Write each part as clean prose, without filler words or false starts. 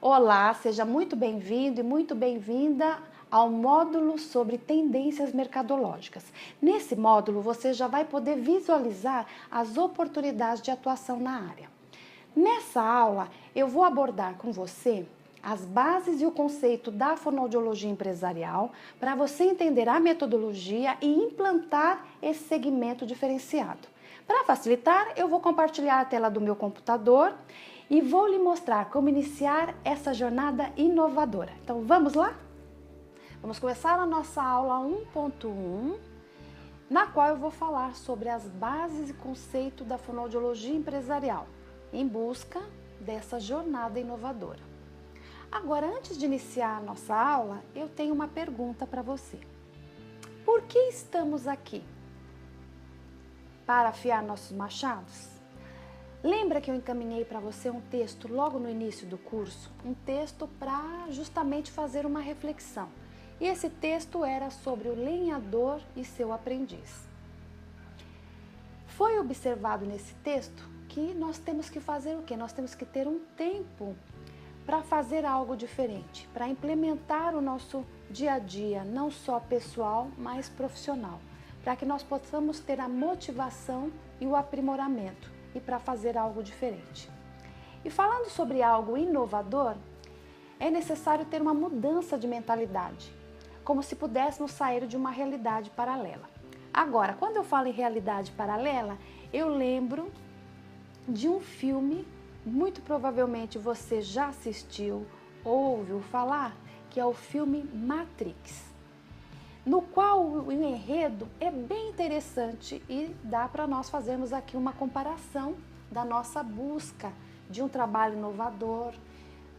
Olá, seja muito bem-vindo e muito bem-vinda ao módulo sobre tendências mercadológicas. Nesse módulo, você já vai poder visualizar as oportunidades de atuação na área. Nessa aula, eu vou abordar com você as bases e o conceito da fonoaudiologia empresarial para você entender a metodologia e implantar esse segmento diferenciado. Para facilitar, eu vou compartilhar a tela do meu computador e vou lhe mostrar como iniciar essa jornada inovadora. Então, vamos lá? Vamos começar a nossa aula 1.1, na qual eu vou falar sobre as bases e conceito da fonoaudiologia empresarial, em busca dessa jornada inovadora. Agora, antes de iniciar a nossa aula, eu tenho uma pergunta para você. Por que estamos aqui? Para afiar nossos machados? Lembra que eu encaminhei para você um texto logo no início do curso? Um texto para justamente fazer uma reflexão. E esse texto era sobre o lenhador e seu aprendiz. Foi observado nesse texto que nós temos que fazer o quê? Nós temos que ter um tempo para fazer algo diferente, para implementar o nosso dia a dia, não só pessoal, mas profissional, para que nós possamos ter a motivação e o aprimoramento e para fazer algo diferente. E falando sobre algo inovador, é necessário ter uma mudança de mentalidade, como se pudéssemos sair de uma realidade paralela. Agora, quando eu falo em realidade paralela, eu lembro de um filme, muito provavelmente você já assistiu ou ouviu falar, que é o filme Matrix, no qual o enredo é bem interessante e dá para nós fazermos aqui uma comparação da nossa busca de um trabalho inovador,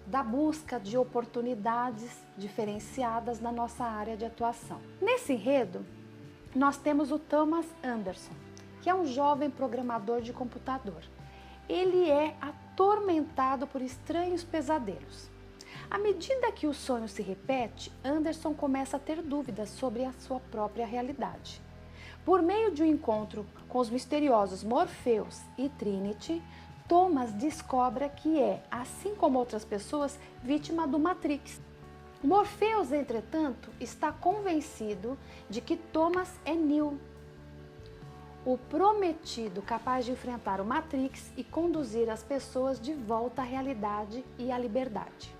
da busca de oportunidades diferenciadas na nossa área de atuação. Nesse enredo, nós temos o Thomas Anderson, que é um jovem programador de computador. Ele é atormentado por estranhos pesadelos. À medida que o sonho se repete, Anderson começa a ter dúvidas sobre a sua própria realidade. Por meio de um encontro com os misteriosos Morpheus e Trinity, Thomas descobre que é, assim como outras pessoas, vítima do Matrix. Morpheus, entretanto, está convencido de que Thomas é Neo, o prometido capaz de enfrentar o Matrix e conduzir as pessoas de volta à realidade e à liberdade.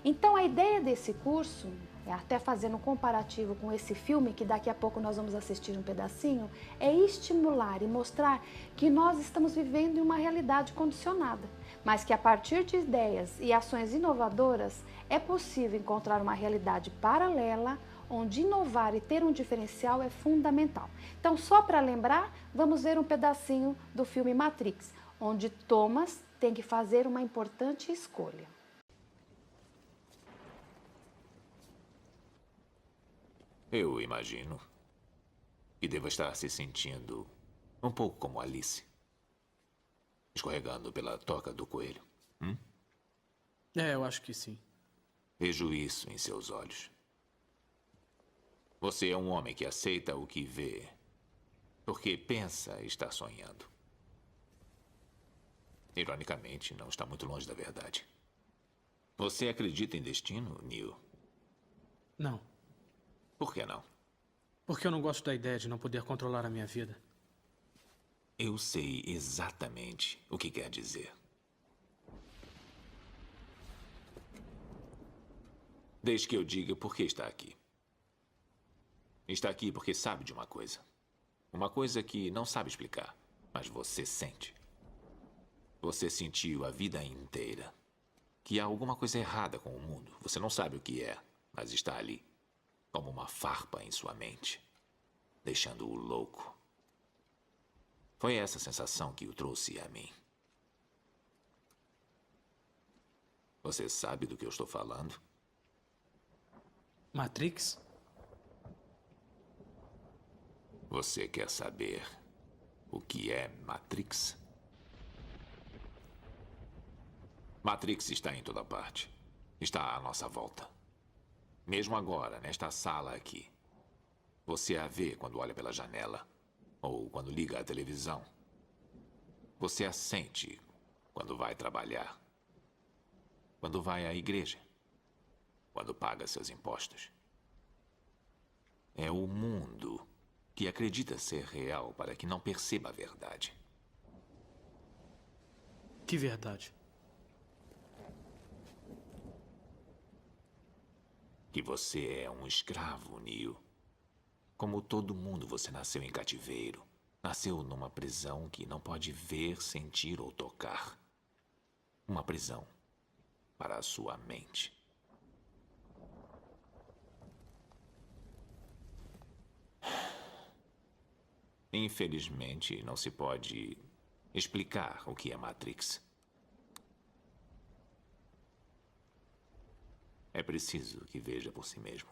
Então a ideia desse curso, até fazendo um comparativo com esse filme, que daqui a pouco nós vamos assistir um pedacinho, é estimular e mostrar que nós estamos vivendo em uma realidade condicionada, mas que a partir de ideias e ações inovadoras é possível encontrar uma realidade paralela, onde inovar e ter um diferencial é fundamental. Então, só para lembrar, vamos ver um pedacinho do filme Matrix, onde Thomas tem que fazer uma importante escolha. Eu imagino que deva estar se sentindo um pouco como Alice, escorregando pela toca do coelho. Eu acho que sim. Vejo isso em seus olhos. Você é um homem que aceita o que vê, porque pensa estar sonhando. Ironicamente, não está muito longe da verdade. Você acredita em destino, Neo? Não, Por que não? porque eu não gosto da ideia de não poder controlar a minha vida. Eu sei exatamente o que quer dizer. Deixe que eu diga por que está aqui. Está aqui porque sabe de uma coisa. Uma coisa que não sabe explicar, mas você sente. Você sentiu a vida inteira que há alguma coisa errada com o mundo. Você não sabe o que é, mas está ali, como uma farpa em sua mente, deixando-o louco. Foi essa sensação que o trouxe a mim. Você sabe do que eu estou falando? Matrix? Você quer saber o que é Matrix? Matrix está em toda parte. Está à nossa volta. Mesmo agora, nesta sala aqui. Você a vê quando olha pela janela ou quando liga a televisão. Você a sente quando vai trabalhar. quando vai à igreja, quando paga seus impostos. É o mundo que acredita ser real para que não perceba a verdade. Que verdade? Que você é um escravo, Neo. Como todo mundo, você nasceu em cativeiro. Nasceu numa prisão que não pode ver, sentir ou tocar. Uma prisão para a sua mente. Infelizmente, não se pode explicar o que é Matrix. É preciso que veja por si mesmo.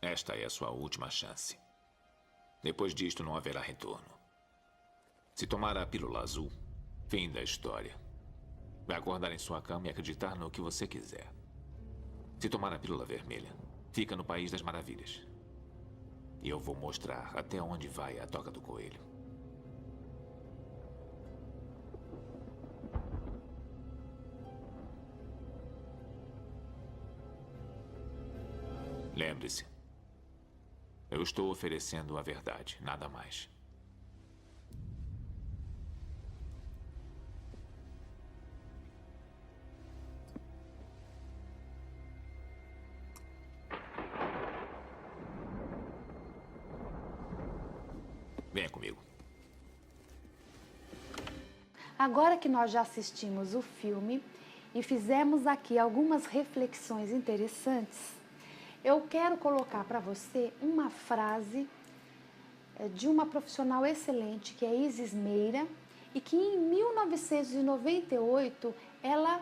Esta é a sua última chance. Depois disto, não haverá retorno. Se tomar a pílula azul, fim da história. Vai acordar em sua cama e acreditar no que você quiser. Se tomar a pílula vermelha, fica no País das Maravilhas. E eu vou mostrar até onde vai a toca do coelho. Lembre-se, eu estou oferecendo a verdade, nada mais. Venha comigo. Agora que nós já assistimos o filme e fizemos aqui algumas reflexões interessantes, eu quero colocar para você uma frase de uma profissional excelente, que é Isis Meira, e que em 1998 ela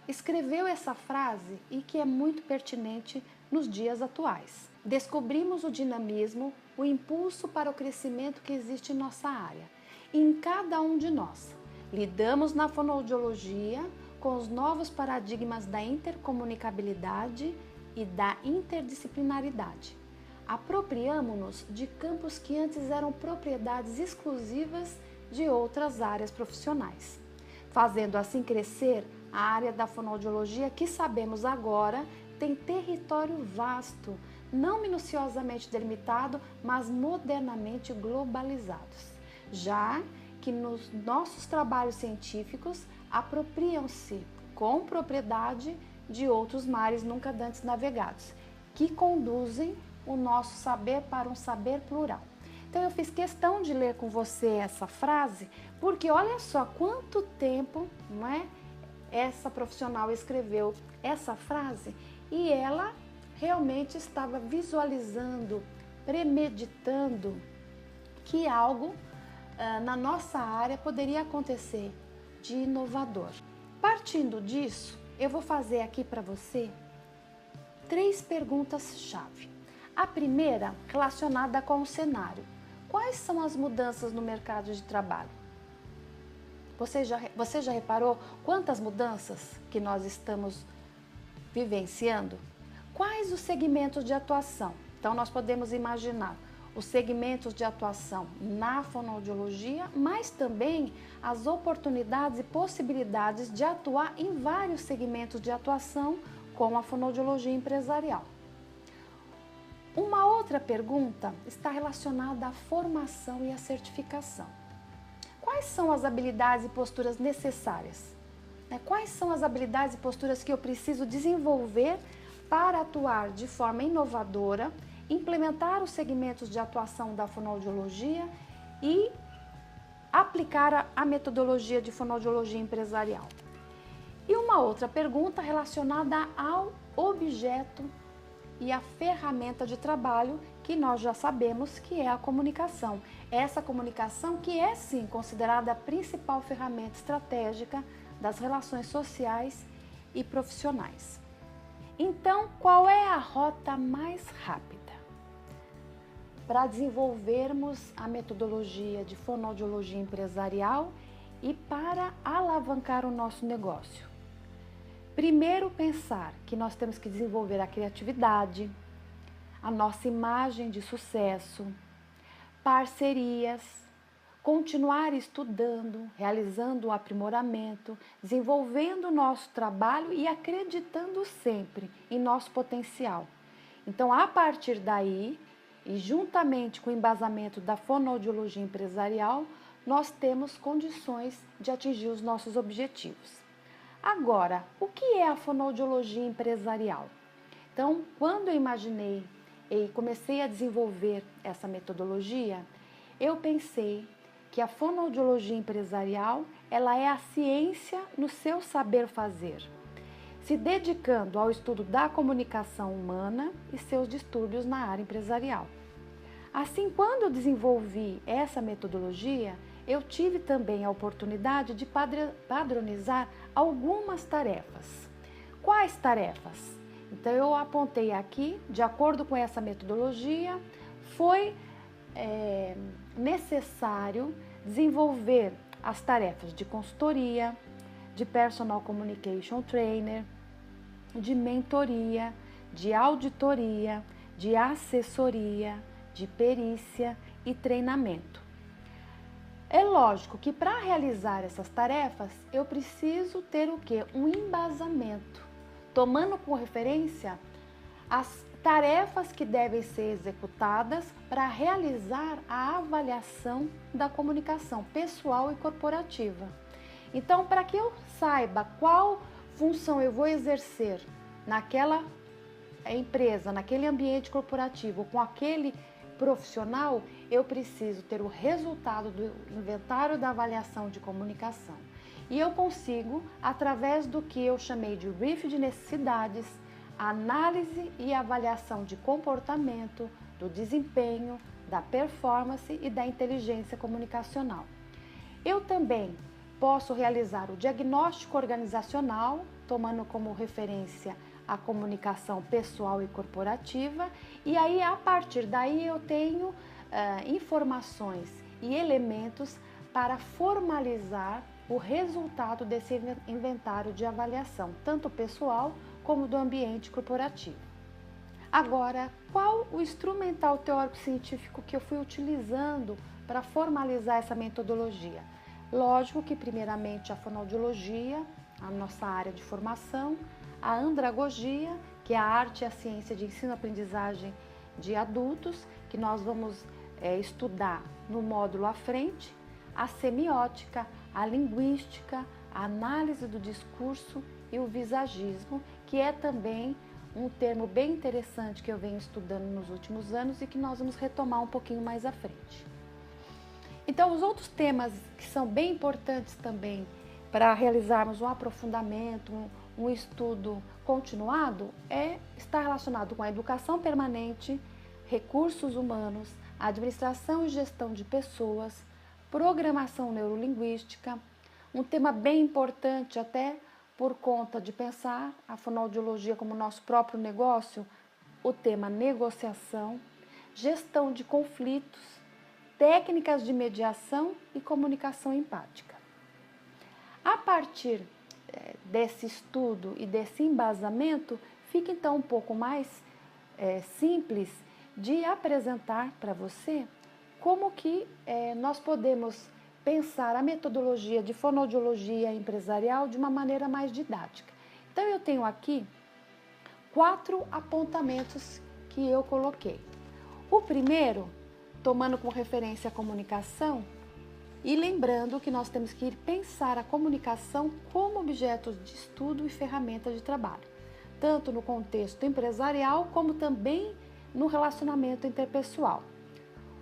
escreveu essa frase e que é muito pertinente nos dias atuais. Descobrimos o dinamismo, o impulso para o crescimento que existe em nossa área, em cada um de nós. Lidamos na fonoaudiologia com os novos paradigmas da intercomunicabilidade e da interdisciplinaridade. Apropriamo-nos de campos que antes eram propriedades exclusivas de outras áreas profissionais, fazendo assim crescer a área da fonoaudiologia que sabemos agora tem território vasto, não minuciosamente delimitado, mas modernamente globalizados, já que nos nossos trabalhos científicos apropriam-se com propriedade de outros mares nunca antes navegados, que conduzem o nosso saber para um saber plural. Então eu fiz questão de ler com você essa frase, porque olha só quanto tempo, não é, essa profissional escreveu essa frase e ela realmente estava visualizando, premeditando que algo na nossa área poderia acontecer de inovador. Partindo disso, eu vou fazer aqui para você 3 perguntas-chave. A primeira, relacionada com o cenário. Quais são as mudanças no mercado de trabalho? Você já reparou quantas mudanças que nós estamos vivenciando? Quais os segmentos de atuação? Então, nós podemos imaginar os segmentos de atuação na fonoaudiologia, mas também as oportunidades e possibilidades de atuar em vários segmentos de atuação com a fonoaudiologia empresarial. Uma outra pergunta está relacionada à formação e à certificação. Quais são as habilidades e posturas necessárias? Quais são as habilidades e posturas que eu preciso desenvolver para atuar de forma inovadora, implementar os segmentos de atuação da fonoaudiologia e aplicar a metodologia de fonoaudiologia empresarial? E uma outra pergunta relacionada ao objeto e a ferramenta de trabalho que nós já sabemos que é a comunicação. Essa comunicação que é sim considerada a principal ferramenta estratégica das relações sociais e profissionais. Então, qual é a rota mais rápida para desenvolvermos a metodologia de fonoaudiologia empresarial e para alavancar o nosso negócio? Primeiro, pensar que nós temos que desenvolver a criatividade, a nossa imagem de sucesso, parcerias, continuar estudando, realizando o aprimoramento, desenvolvendo o nosso trabalho e acreditando sempre em nosso potencial. Então, a partir daí, e juntamente com o embasamento da fonoaudiologia empresarial, nós temos condições de atingir os nossos objetivos. Agora, o que é a fonoaudiologia empresarial? Então, quando eu imaginei e comecei a desenvolver essa metodologia, eu pensei que a fonoaudiologia empresarial, ela é a ciência no seu saber fazer, se dedicando ao estudo da comunicação humana e seus distúrbios na área empresarial. Assim, quando eu desenvolvi essa metodologia, eu tive também a oportunidade de padronizar algumas tarefas. Quais tarefas? Então, eu apontei aqui, de acordo com essa metodologia, foi necessário desenvolver as tarefas de consultoria, de personal communication trainer, de mentoria, de auditoria, de assessoria, de perícia e treinamento. É lógico que para realizar essas tarefas eu preciso ter o quê? Um embasamento, tomando como referência as tarefas que devem ser executadas para realizar a avaliação da comunicação pessoal e corporativa. Então, para que eu saiba qual função eu vou exercer naquela empresa, naquele ambiente corporativo, com aquele profissional, eu preciso ter o resultado do inventário da avaliação de comunicação. E eu consigo, através do que eu chamei de brief de necessidades, análise e avaliação de comportamento, do desempenho, da performance e da inteligência comunicacional. Eu também posso realizar o diagnóstico organizacional, tomando como referência a comunicação pessoal e corporativa, e aí a partir daí eu tenho informações e elementos para formalizar o resultado desse inventário de avaliação, tanto pessoal como do ambiente corporativo. Agora, qual o instrumental teórico-científico que eu fui utilizando para formalizar essa metodologia? Lógico que primeiramente a fonoaudiologia, a nossa área de formação, a andragogia, que é a arte e a ciência de ensino-aprendizagem de adultos, que nós vamos estudar no módulo à frente, a semiótica, a linguística, a análise do discurso e o visagismo, que é também um termo bem interessante que eu venho estudando nos últimos anos e que nós vamos retomar um pouquinho mais à frente. Então, os outros temas que são bem importantes também para realizarmos um aprofundamento, um estudo continuado, está relacionado com a educação permanente, recursos humanos, administração e gestão de pessoas, programação neurolinguística, um tema bem importante até por conta de pensar a fonoaudiologia como nosso próprio negócio, o tema negociação, gestão de conflitos, técnicas de mediação e comunicação empática. A partir desse estudo e desse embasamento, fica então um pouco mais simples de apresentar para você como que nós podemos pensar a metodologia de fonoaudiologia empresarial de uma maneira mais didática. Então, eu tenho aqui 4 apontamentos que eu coloquei. O primeiro, tomando como referência a comunicação, e lembrando que nós temos que pensar a comunicação como objeto de estudo e ferramenta de trabalho, tanto no contexto empresarial como também no relacionamento interpessoal.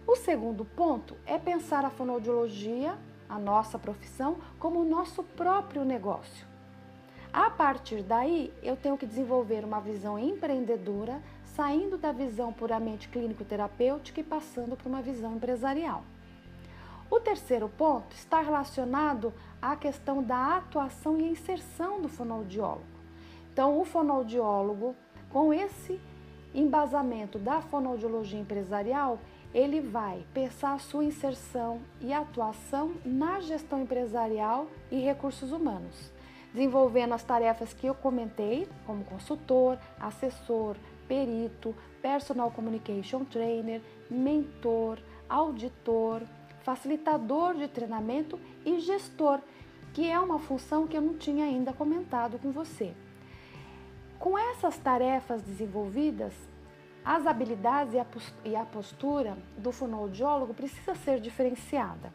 O segundo ponto é pensar a fonoaudiologia, a nossa profissão, como o nosso próprio negócio. A partir daí, eu tenho que desenvolver uma visão empreendedora, saindo da visão puramente clínico-terapêutica e passando para uma visão empresarial. O terceiro ponto está relacionado à questão da atuação e inserção do fonoaudiólogo. Então, o fonoaudiólogo, com esse embasamento da fonoaudiologia empresarial, ele vai pensar a sua inserção e atuação na gestão empresarial e recursos humanos, desenvolvendo as tarefas que eu comentei, como consultor, assessor, perito, personal communication trainer, mentor, auditor, facilitador de treinamento e gestor, que é uma função que eu não tinha ainda comentado com você. Com essas tarefas desenvolvidas, as habilidades e a postura do fonoaudiólogo precisa ser diferenciada.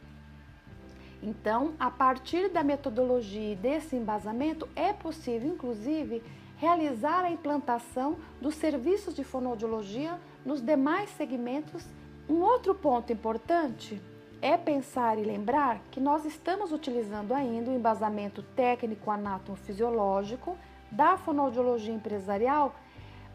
Então, a partir da metodologia e desse embasamento, é possível, inclusive, realizar a implantação dos serviços de fonoaudiologia nos demais segmentos. Um outro ponto importante é pensar e lembrar que nós estamos utilizando ainda o embasamento técnico anátomo-fisiológico da fonoaudiologia empresarial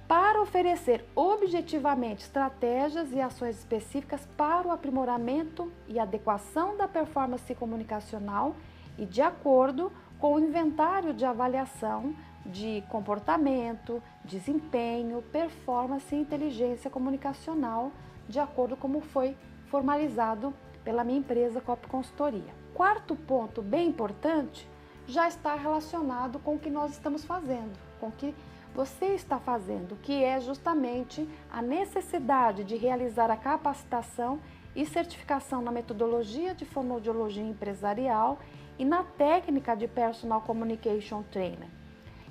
para oferecer objetivamente estratégias e ações específicas para o aprimoramento e adequação da performance comunicacional e de acordo com o inventário de avaliação de comportamento, desempenho, performance e inteligência comunicacional, de acordo com como foi formalizado pela minha empresa Cop Consultoria. Quarto ponto bem importante já está relacionado com o que nós estamos fazendo, com o que você está fazendo, que é justamente a necessidade de realizar a capacitação e certificação na metodologia de fonoaudiologia empresarial e na técnica de Personal Communication Trainer.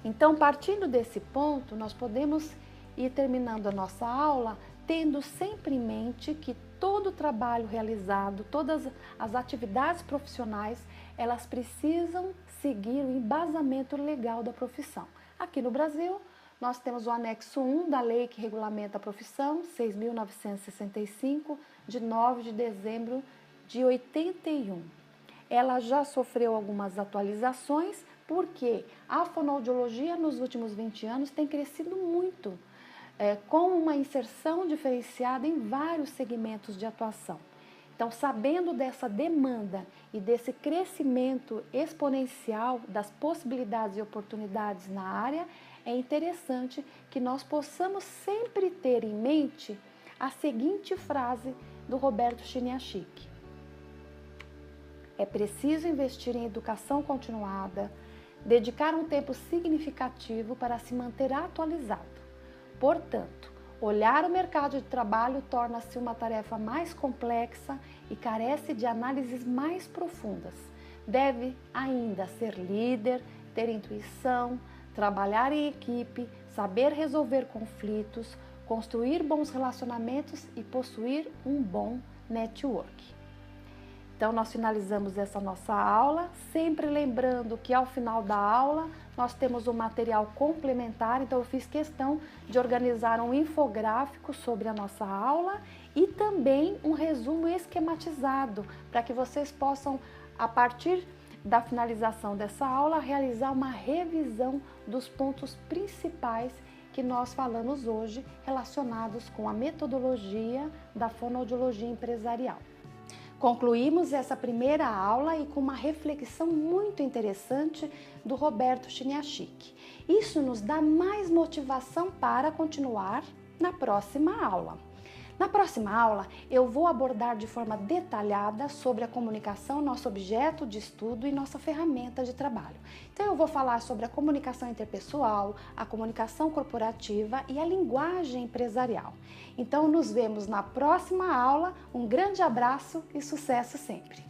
Então, partindo desse ponto, nós podemos ir terminando a nossa aula tendo sempre em mente que todo o trabalho realizado, todas as atividades profissionais, elas precisam seguir o embasamento legal da profissão. Aqui no Brasil, nós temos o anexo 1 da lei que regulamenta a profissão, 6.965, de 9 de dezembro de 81. Ela já sofreu algumas atualizações, porque a fonoaudiologia nos últimos 20 anos tem crescido muito, com uma inserção diferenciada em vários segmentos de atuação. Então, sabendo dessa demanda e desse crescimento exponencial das possibilidades e oportunidades na área, é interessante que nós possamos sempre ter em mente a seguinte frase do Roberto Chiniachik: é preciso investir em educação continuada, dedicar um tempo significativo para se manter atualizado. Portanto, olhar o mercado de trabalho torna-se uma tarefa mais complexa e carece de análises mais profundas. Deve ainda ser líder, ter intuição, trabalhar em equipe, saber resolver conflitos, construir bons relacionamentos e possuir um bom network. Então, nós finalizamos essa nossa aula, sempre lembrando que ao final da aula nós temos um material complementar, então eu fiz questão de organizar um infográfico sobre a nossa aula e também um resumo esquematizado, para que vocês possam, a partir da finalização dessa aula, realizar uma revisão dos pontos principais que nós falamos hoje, relacionados com a metodologia da fonoaudiologia empresarial. Concluímos essa primeira aula e com uma reflexão muito interessante do Roberto Chiniachik. Isso nos dá mais motivação para continuar na próxima aula. Na próxima aula, eu vou abordar de forma detalhada sobre a comunicação, nosso objeto de estudo e nossa ferramenta de trabalho. Então, eu vou falar sobre a comunicação interpessoal, a comunicação corporativa e a linguagem empresarial. Então, nos vemos na próxima aula. Um grande abraço e sucesso sempre!